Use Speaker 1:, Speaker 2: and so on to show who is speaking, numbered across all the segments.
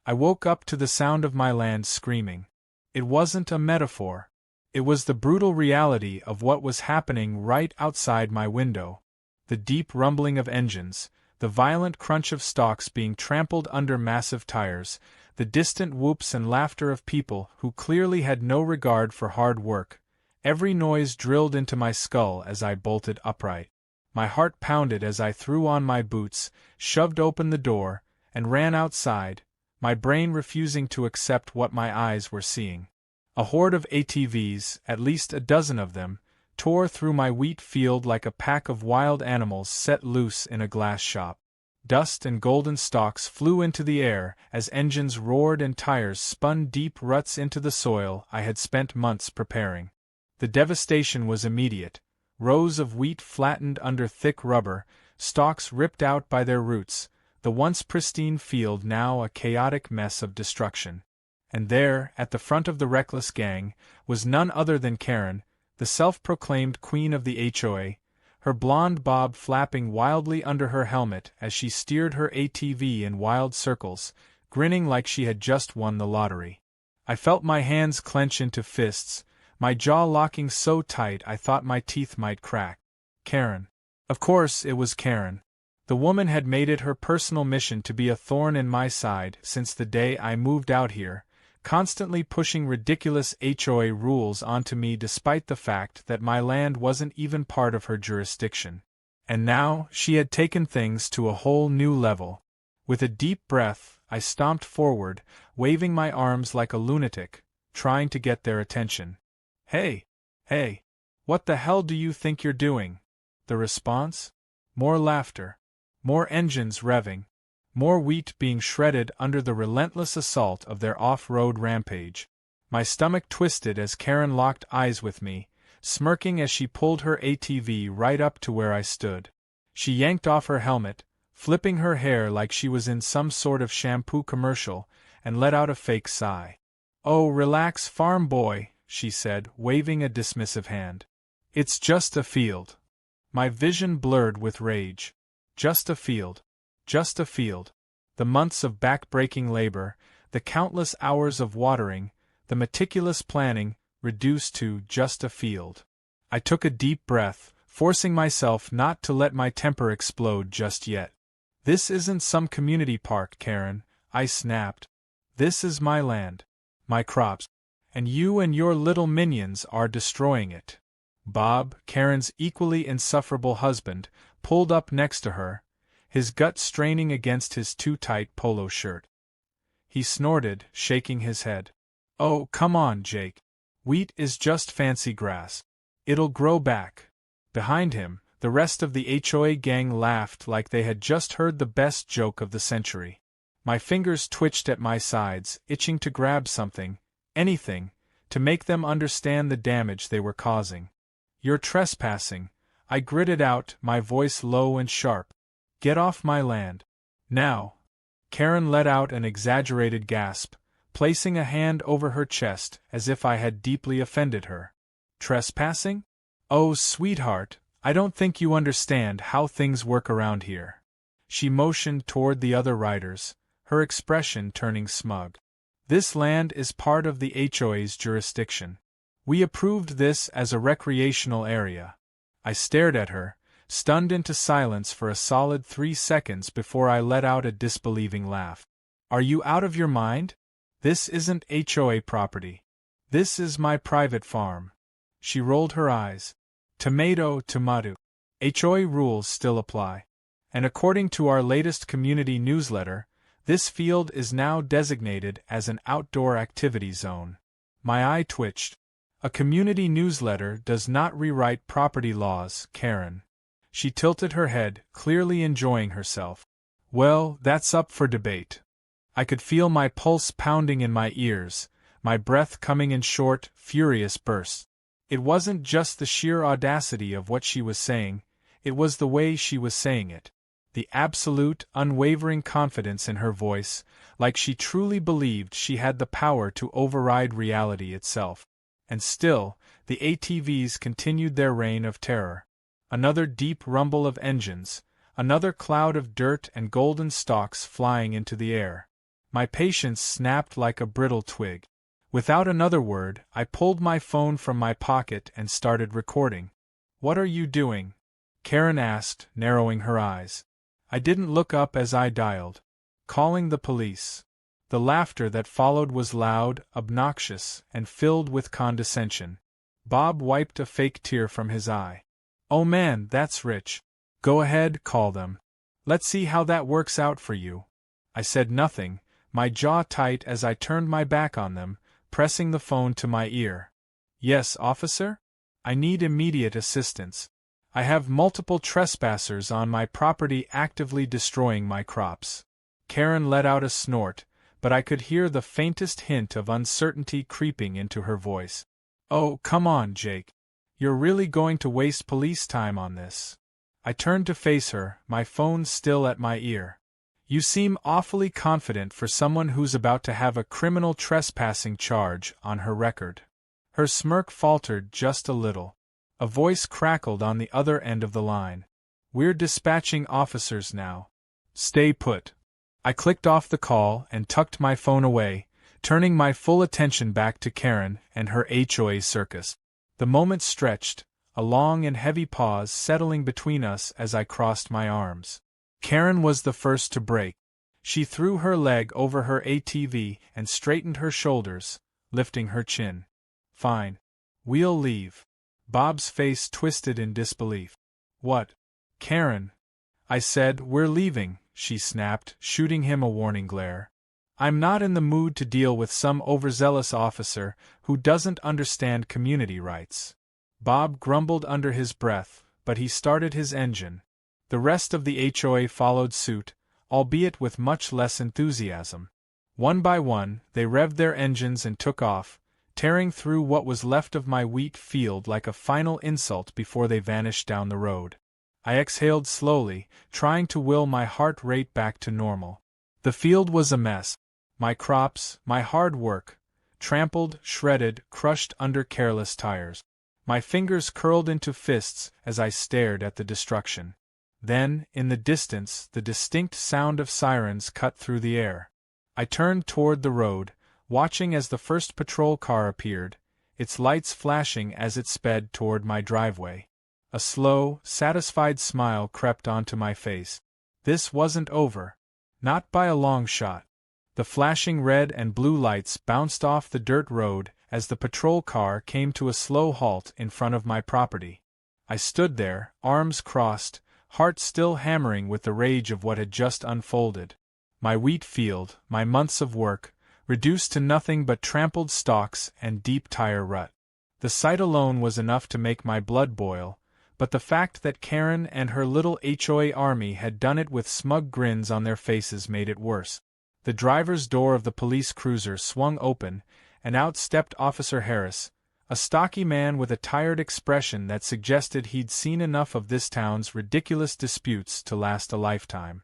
Speaker 1: I woke up to the sound of my land screaming. It wasn't a metaphor. It was the brutal reality of what was happening right outside my window. The deep rumbling of engines, the violent crunch of stalks being trampled under massive tires, the distant whoops and laughter of people who clearly had no regard for hard work. Every noise drilled into my skull as I bolted upright. My heart pounded as I threw on my boots, shoved open the door, and ran outside, my brain refusing to accept what my eyes were seeing. A horde of ATVs, at least a dozen of them, tore through my wheat field like a pack of wild animals set loose in a glass shop. Dust and golden stalks flew into the air as engines roared and tires spun deep ruts into the soil I had spent months preparing. The devastation was immediate. Rows of wheat flattened under thick rubber, stalks ripped out by their roots, the once pristine field now a chaotic mess of destruction. And there, at the front of the reckless gang, was none other than Karen, the self-proclaimed queen of the HOA, her blonde bob flapping wildly under her helmet as she steered her ATV in wild circles, grinning like she had just won the lottery. I felt my hands clench into fists, my jaw locking so tight I thought my teeth might crack. Karen. Of course it was Karen. The woman had made it her personal mission to be a thorn in my side since the day I moved out here, constantly pushing ridiculous HOA rules onto me despite the fact that my land wasn't even part of her jurisdiction. And now she had taken things to a whole new level. With a deep breath, I stomped forward, waving my arms like a lunatic, trying to get their attention. Hey! Hey! What the hell do you think you're doing? The response? More laughter. More engines revving. More wheat being shredded under the relentless assault of their off-road rampage. My stomach twisted as Karen locked eyes with me, smirking as she pulled her ATV right up to where I stood. She yanked off her helmet, flipping her hair like she was in some sort of shampoo commercial, and let out a fake sigh. "Oh, relax, farm boy," she said, waving a dismissive hand. "It's just a field." My vision blurred with rage. Just a field. Just a field. The months of back-breaking labor, the countless hours of watering, the meticulous planning, reduced to just a field. I took a deep breath, forcing myself not to let my temper explode just yet. "This isn't some community park, Karen," I snapped. "This is my land. My crops. And you and your little minions are destroying it." Bob, Karen's equally insufferable husband, pulled up next to her, his gut straining against his too-tight polo shirt. He snorted, shaking his head. "Oh, come on, Jake. Wheat is just fancy grass. It'll grow back." Behind him, the rest of the HOA gang laughed like they had just heard the best joke of the century. My fingers twitched at my sides, itching to grab something, anything, to make them understand the damage they were causing. "You're trespassing," I gritted out, my voice low and sharp. "Get off my land. Now." Karen let out an exaggerated gasp, placing a hand over her chest as if I had deeply offended her. "Trespassing? Oh, sweetheart, I don't think you understand how things work around here." She motioned toward the other riders, her expression turning smug. "This land is part of the HOA's jurisdiction. We approved this as a recreational area." I stared at her, stunned into silence for a solid 3 seconds before I let out a disbelieving laugh. "Are you out of your mind? This isn't HOA property. This is my private farm." She rolled her eyes. "Tomato, tomato. HOA rules still apply. And according to our latest community newsletter, this field is now designated as an outdoor activity zone." My eye twitched. "A community newsletter does not rewrite property laws, Karen." She tilted her head, clearly enjoying herself. "Well, that's up for debate." I could feel my pulse pounding in my ears, my breath coming in short, furious bursts. It wasn't just the sheer audacity of what she was saying, it was the way she was saying it. The absolute, unwavering confidence in her voice, like she truly believed she had the power to override reality itself. And still, the ATVs continued their reign of terror. Another deep rumble of engines, another cloud of dirt and golden stalks flying into the air. My patience snapped like a brittle twig. Without another word, I pulled my phone from my pocket and started recording. "What are you doing?" Karen asked, narrowing her eyes. I didn't look up as I dialed. "Calling the police." The laughter that followed was loud, obnoxious, and filled with condescension. Bob wiped a fake tear from his eye. "Oh man, that's rich. Go ahead, call them. Let's see how that works out for you." I said nothing, my jaw tight as I turned my back on them, pressing the phone to my ear. "Yes, officer? I need immediate assistance. I have multiple trespassers on my property actively destroying my crops." Karen let out a snort, but I could hear the faintest hint of uncertainty creeping into her voice. "Oh, come on, Jake. You're really going to waste police time on this?" I turned to face her, my phone still at my ear. "You seem awfully confident for someone who's about to have a criminal trespassing charge on her record." Her smirk faltered just a little. A voice crackled on the other end of the line. "We're dispatching officers now. Stay put." I clicked off the call and tucked my phone away, turning my full attention back to Karen and her HOA circus. The moment stretched, a long and heavy pause settling between us as I crossed my arms. Karen was the first to break. She threw her leg over her ATV and straightened her shoulders, lifting her chin. "Fine. We'll leave." Bob's face twisted in disbelief. "What?" "Karen." I said, "We're leaving," she snapped, shooting him a warning glare. "I'm not in the mood to deal with some overzealous officer who doesn't understand community rights." Bob grumbled under his breath, but he started his engine. The rest of the HOA followed suit, albeit with much less enthusiasm. One by one, they revved their engines and took off, tearing through what was left of my wheat field like a final insult before they vanished down the road. I exhaled slowly, trying to will my heart rate back to normal. The field was a mess. My crops, my hard work, trampled, shredded, crushed under careless tires. My fingers curled into fists as I stared at the destruction. Then, in the distance, the distinct sound of sirens cut through the air. I turned toward the road, watching as the first patrol car appeared, its lights flashing as it sped toward my driveway. A slow, satisfied smile crept onto my face. This wasn't over. Not by a long shot. The flashing red and blue lights bounced off the dirt road as the patrol car came to a slow halt in front of my property. I stood there, arms crossed, heart still hammering with the rage of what had just unfolded. My wheat field, my months of work, reduced to nothing but trampled stalks and deep tire rut. The sight alone was enough to make my blood boil, but the fact that Karen and her little HOA army had done it with smug grins on their faces made it worse. The driver's door of the police cruiser swung open, and out stepped Officer Harris, a stocky man with a tired expression that suggested he'd seen enough of this town's ridiculous disputes to last a lifetime.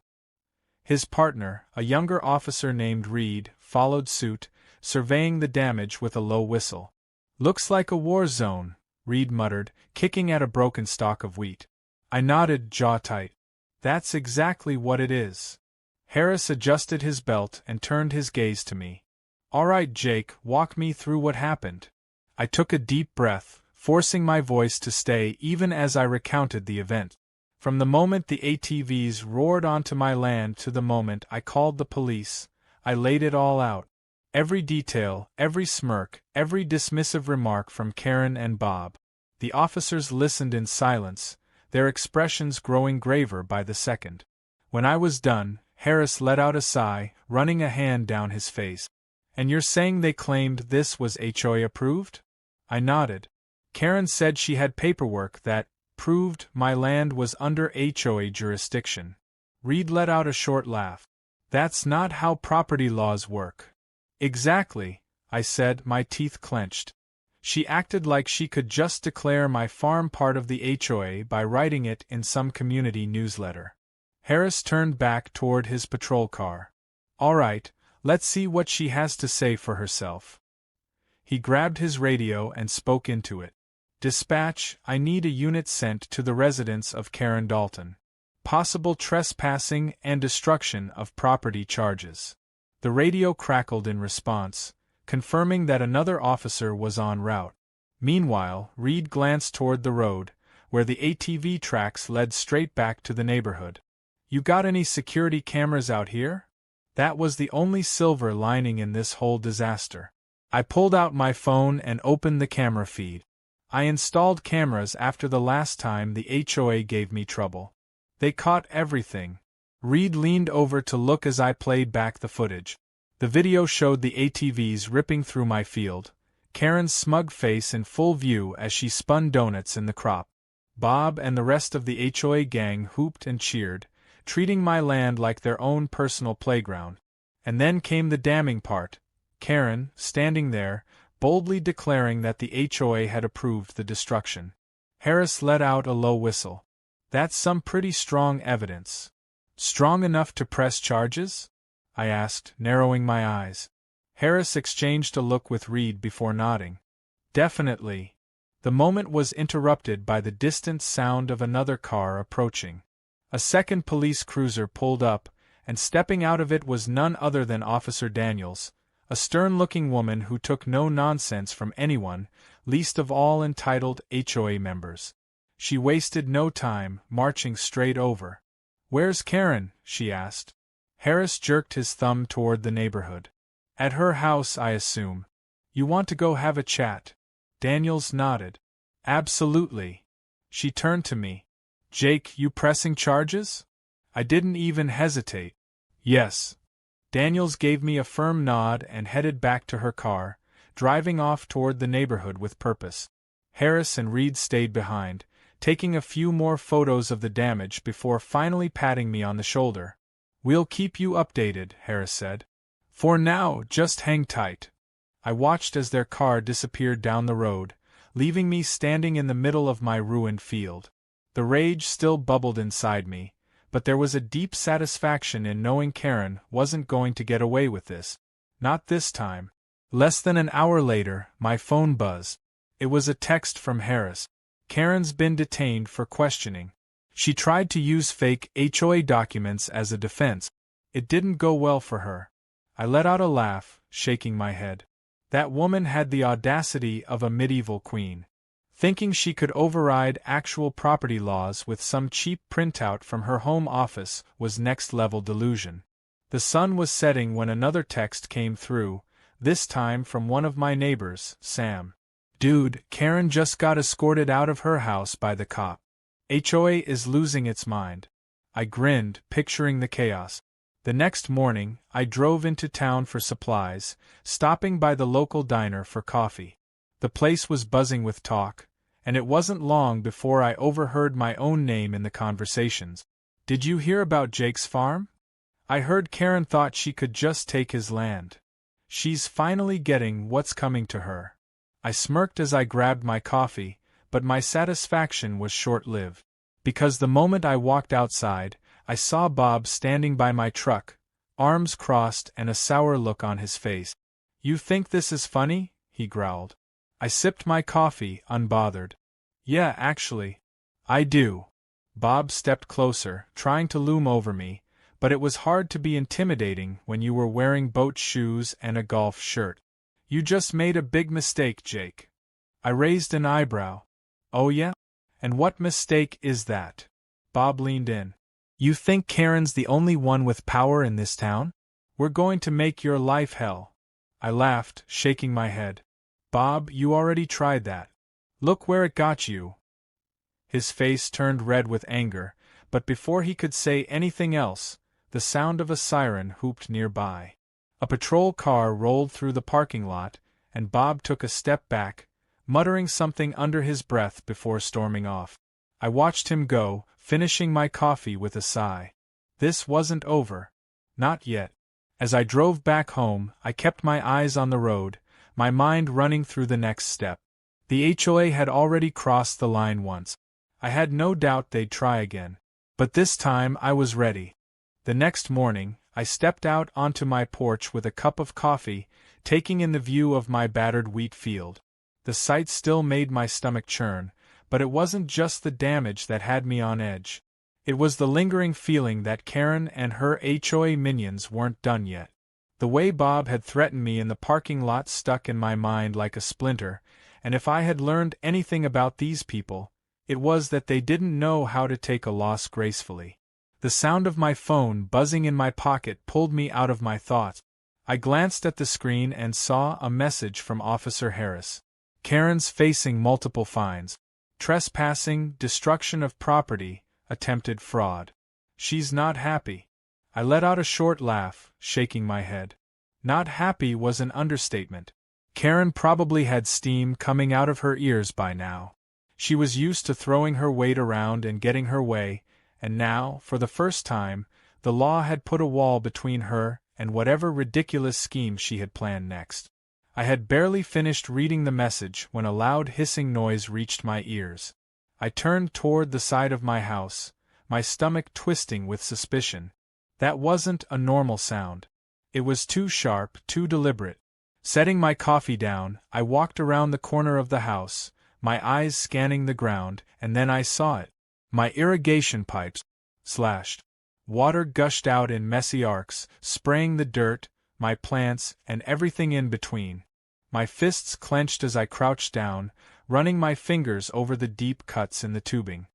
Speaker 1: His partner, a younger officer named Reed, followed suit, surveying the damage with a low whistle. "Looks like a war zone," Reed muttered, kicking at a broken stalk of wheat. I nodded, jaw tight. "That's exactly what it is." Harris adjusted his belt and turned his gaze to me. "All right, Jake, walk me through what happened." I took a deep breath, forcing my voice to stay even as I recounted the event. From the moment the ATVs roared onto my land to the moment I called the police, I laid it all out. Every detail, every smirk, every dismissive remark from Karen and Bob. The officers listened in silence, their expressions growing graver by the second. When I was done, Harris let out a sigh, running a hand down his face. "And you're saying they claimed this was HOA approved?" I nodded. Karen said she had paperwork that proved my land was under HOA jurisdiction. Reed let out a short laugh. "That's not how property laws work." "Exactly," I said, my teeth clenched. She acted like she could just declare my farm part of the HOA by writing it in some community newsletter. Harris turned back toward his patrol car. "All right, let's see what she has to say for herself." He grabbed his radio and spoke into it. "Dispatch, I need a unit sent to the residence of Karen Dalton. Possible trespassing and destruction of property charges." The radio crackled in response, confirming that another officer was en route. Meanwhile, Reed glanced toward the road, where the ATV tracks led straight back to the neighborhood. "You got any security cameras out here?" That was the only silver lining in this whole disaster. I pulled out my phone and opened the camera feed. I installed cameras after the last time the HOA gave me trouble. They caught everything. Reed leaned over to look as I played back the footage. The video showed the ATVs ripping through my field, Karen's smug face in full view as she spun donuts in the crop. Bob and the rest of the HOA gang hooped and cheered, treating my land like their own personal playground. And then came the damning part, Karen, standing there, boldly declaring that the HOA had approved the destruction. Harris let out a low whistle. "That's some pretty strong evidence." "Strong enough to press charges?" I asked, narrowing my eyes. Harris exchanged a look with Reed before nodding. "Definitely." The moment was interrupted by the distant sound of another car approaching. A second police cruiser pulled up, and stepping out of it was none other than Officer Daniels, a stern-looking woman who took no nonsense from anyone, least of all entitled HOA members. She wasted no time, marching straight over. "Where's Karen?" she asked. Harris jerked his thumb toward the neighborhood. "At her house, I assume. You want to go have a chat?" Daniels nodded. "Absolutely." She turned to me. "Jake, you pressing charges?" I didn't even hesitate. "Yes." Daniels gave me a firm nod and headed back to her car, driving off toward the neighborhood with purpose. Harris and Reed stayed behind, taking a few more photos of the damage before finally patting me on the shoulder. "We'll keep you updated," Harris said. "For now, just hang tight." I watched as their car disappeared down the road, leaving me standing in the middle of my ruined field. The rage still bubbled inside me, but there was a deep satisfaction in knowing Karen wasn't going to get away with this. Not this time. Less than an hour later, my phone buzzed. It was a text from Harris. "Karen's been detained for questioning. She tried to use fake HOA documents as a defense. It didn't go well for her." I let out a laugh, shaking my head. That woman had the audacity of a medieval queen. Thinking she could override actual property laws with some cheap printout from her home office was next-level delusion. The sun was setting when another text came through, this time from one of my neighbors, Sam. "Dude, Karen just got escorted out of her house by the cop. HOA is losing its mind." I grinned, picturing the chaos. The next morning, I drove into town for supplies, stopping by the local diner for coffee. The place was buzzing with talk, and it wasn't long before I overheard my own name in the conversations. "Did you hear about Jake's farm? I heard Karen thought she could just take his land. She's finally getting what's coming to her." I smirked as I grabbed my coffee, but my satisfaction was short-lived. Because the moment I walked outside, I saw Bob standing by my truck, arms crossed and a sour look on his face. "You think this is funny?" he growled. I sipped my coffee, unbothered. "Yeah, actually. I do." Bob stepped closer, trying to loom over me, but it was hard to be intimidating when you were wearing boat shoes and a golf shirt. "You just made a big mistake, Jake." I raised an eyebrow. "Oh yeah? And what mistake is that?" Bob leaned in. "You think Karen's the only one with power in this town? We're going to make your life hell." I laughed, shaking my head. "Bob, you already tried that. Look where it got you." His face turned red with anger, but before he could say anything else, the sound of a siren hooped nearby. A patrol car rolled through the parking lot, and Bob took a step back, muttering something under his breath before storming off. I watched him go, finishing my coffee with a sigh. This wasn't over. Not yet. As I drove back home, I kept my eyes on the road, my mind running through the next step. The HOA had already crossed the line once. I had no doubt they'd try again. But this time I was ready. The next morning, I stepped out onto my porch with a cup of coffee, taking in the view of my battered wheat field. The sight still made my stomach churn, but it wasn't just the damage that had me on edge. It was the lingering feeling that Karen and her HOA minions weren't done yet. The way Bob had threatened me in the parking lot stuck in my mind like a splinter, and if I had learned anything about these people, it was that they didn't know how to take a loss gracefully. The sound of my phone buzzing in my pocket pulled me out of my thoughts. I glanced at the screen and saw a message from Officer Harris. Karen's facing multiple fines. Trespassing, destruction of property, attempted fraud. She's not happy. I let out a short laugh, shaking my head. Not happy was an understatement. Karen probably had steam coming out of her ears by now. She was used to throwing her weight around and getting her way, and now, for the first time, the law had put a wall between her and whatever ridiculous scheme she had planned next. I had barely finished reading the message when a loud hissing noise reached my ears. I turned toward the side of my house, my stomach twisting with suspicion. That wasn't a normal sound. It was too sharp, too deliberate. Setting my coffee down, I walked around the corner of the house, my eyes scanning the ground, and then I saw it. My irrigation pipes slashed. Water gushed out in messy arcs, spraying the dirt, my plants, and everything in between. My fists clenched as I crouched down, running my fingers over the deep cuts in the tubing.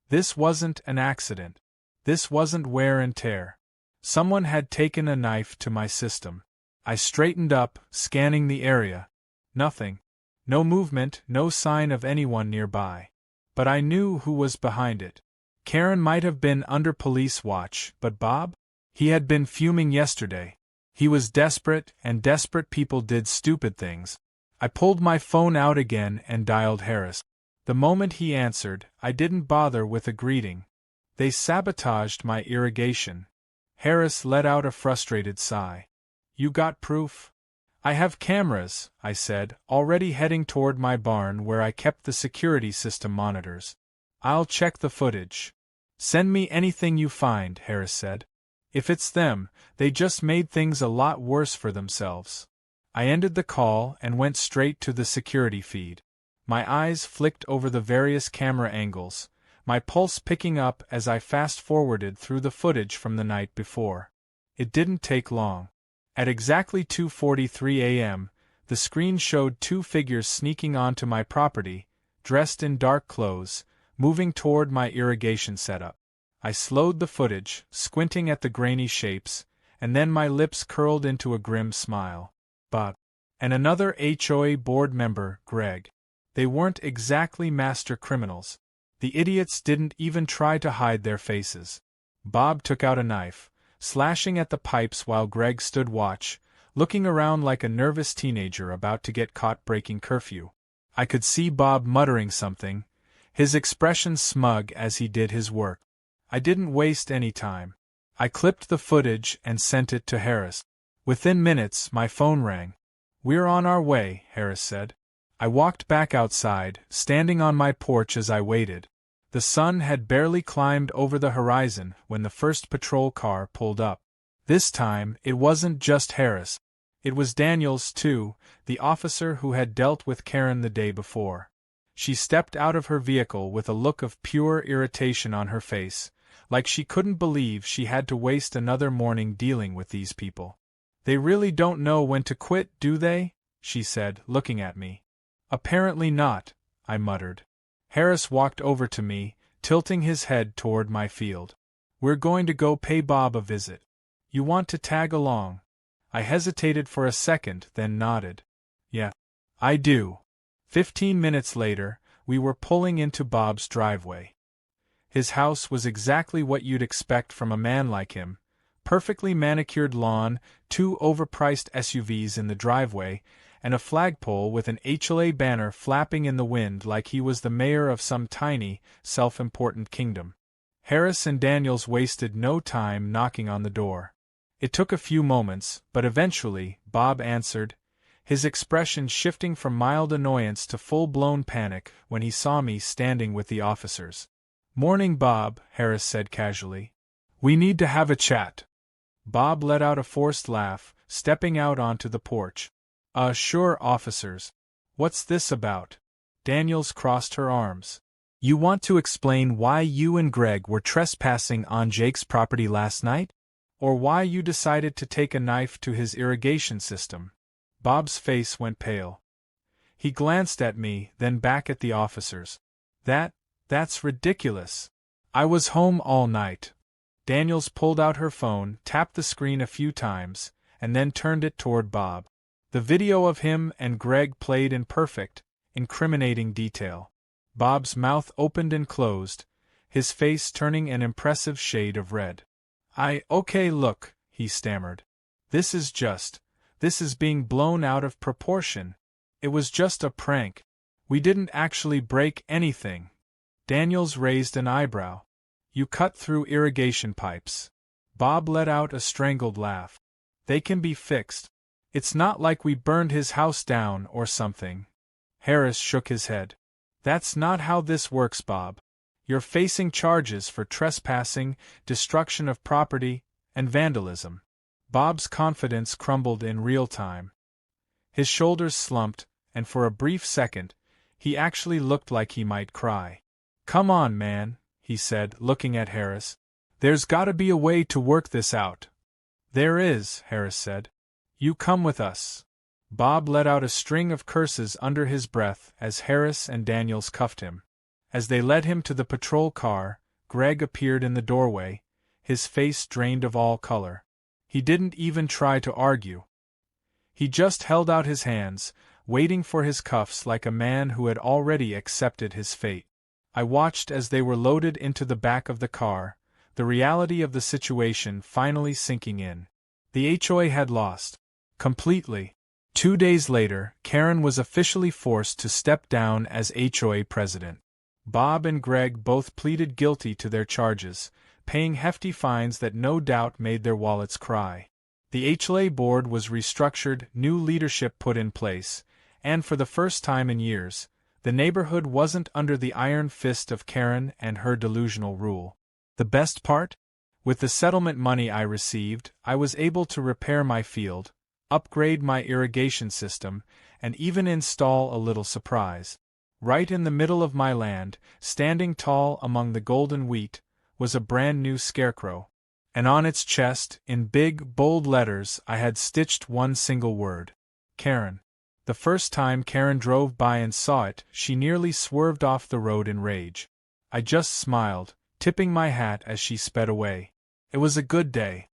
Speaker 1: This wasn't an accident. This wasn't wear and tear. Someone had taken a knife to my system. I straightened up, scanning the area. Nothing. No movement, no sign of anyone nearby. But I knew who was behind it. Karen might have been under police watch, but Bob? He had been fuming yesterday. He was desperate, and desperate people did stupid things. I pulled my phone out again and dialed Harris. The moment he answered, I didn't bother with a greeting. They sabotaged my irrigation. Harris let out a frustrated sigh. You got proof? I have cameras, I said, already heading toward my barn where I kept the security system monitors. I'll check the footage. Send me anything you find, Harris said. If it's them, they just made things a lot worse for themselves. I ended the call and went straight to the security feed. My eyes flicked over the various camera angles, my pulse picking up as I fast-forwarded through the footage from the night before. It didn't take long. At exactly 2:43 a.m., the screen showed two figures sneaking onto my property, dressed in dark clothes, moving toward my irrigation setup. I slowed the footage, squinting at the grainy shapes, and then my lips curled into a grim smile. Bob. And another HOA board member, Greg. They weren't exactly master criminals. The idiots didn't even try to hide their faces. Bob took out a knife, slashing at the pipes while Greg stood watch, looking around like a nervous teenager about to get caught breaking curfew. I could see Bob muttering something, his expression smug as he did his work. I didn't waste any time. I clipped the footage and sent it to Harris. Within minutes, my phone rang. We're on our way, Harris said. I walked back outside, standing on my porch as I waited. The sun had barely climbed over the horizon when the first patrol car pulled up. This time, it wasn't just Harris. It was Daniels, too, the officer who had dealt with Karen the day before. She stepped out of her vehicle with a look of pure irritation on her face, like she couldn't believe she had to waste another morning dealing with these people. They really don't know when to quit, do they? She said, looking at me. Apparently not, I muttered. Harris walked over to me, tilting his head toward my field. We're going to go pay Bob a visit. You want to tag along? I hesitated for a second, then nodded. Yeah, I do. 15 minutes later, we were pulling into Bob's driveway. His house was exactly what you'd expect from a man like him. Perfectly manicured lawn, two overpriced SUVs in the driveway, and a flagpole with an HOA banner flapping in the wind like he was the mayor of some tiny, self-important kingdom. Harris and Daniels wasted no time knocking on the door. It took a few moments, but eventually, Bob answered, his expression shifting from mild annoyance to full-blown panic when he saw me standing with the officers. Morning, Bob, Harris said casually. We need to have a chat. Bob let out a forced laugh, stepping out onto the porch. Sure, officers. What's this about? Daniels crossed her arms. You want to explain why you and Greg were trespassing on Jake's property last night? or why you decided to take a knife to his irrigation system." Bob's face went pale. He glanced at me, then back at the officers. That's ridiculous. I was home all night." Daniels pulled out her phone, tapped the screen a few times, and then turned it toward Bob. The video of him and Greg played in perfect, incriminating detail. Bob's mouth opened and closed, his face turning an impressive shade of red. Okay, look," he stammered. This is being blown out of proportion. It was just a prank. We didn't actually break anything." Daniels raised an eyebrow. "You cut through irrigation pipes." Bob let out a strangled laugh. "They can be fixed. It's not like we burned his house down or something." Harris shook his head. "That's not how this works, Bob. You're facing charges for trespassing, destruction of property, and vandalism." Bob's confidence crumbled in real time. His shoulders slumped, and for a brief second, he actually looked like he might cry. "Come on, man," he said, looking at Harris. "There's gotta be a way to work this out." "There is," Harris said. "You come with us." Bob let out a string of curses under his breath as Harris and Daniels cuffed him. As they led him to the patrol car, Greg appeared in the doorway, his face drained of all color. He didn't even try to argue. He just held out his hands, waiting for his cuffs like a man who had already accepted his fate. I watched as they were loaded into the back of the car, the reality of the situation finally sinking in. The HOA had lost. Completely. 2 days later, Karen was officially forced to step down as HOA president. Bob and Greg both pleaded guilty to their charges, paying hefty fines that no doubt made their wallets cry. The HOA board was restructured, new leadership put in place, and for the first time in years, the neighborhood wasn't under the iron fist of Karen and her delusional rule. The best part? With the settlement money I received, I was able to repair my field, upgrade my irrigation system, and even install a little surprise. Right in the middle of my land, standing tall among the golden wheat, was a brand new scarecrow. And on its chest, in big, bold letters, I had stitched one single word: Karen. The first time Karen drove by and saw it, she nearly swerved off the road in rage. I just smiled, tipping my hat as she sped away. It was a good day.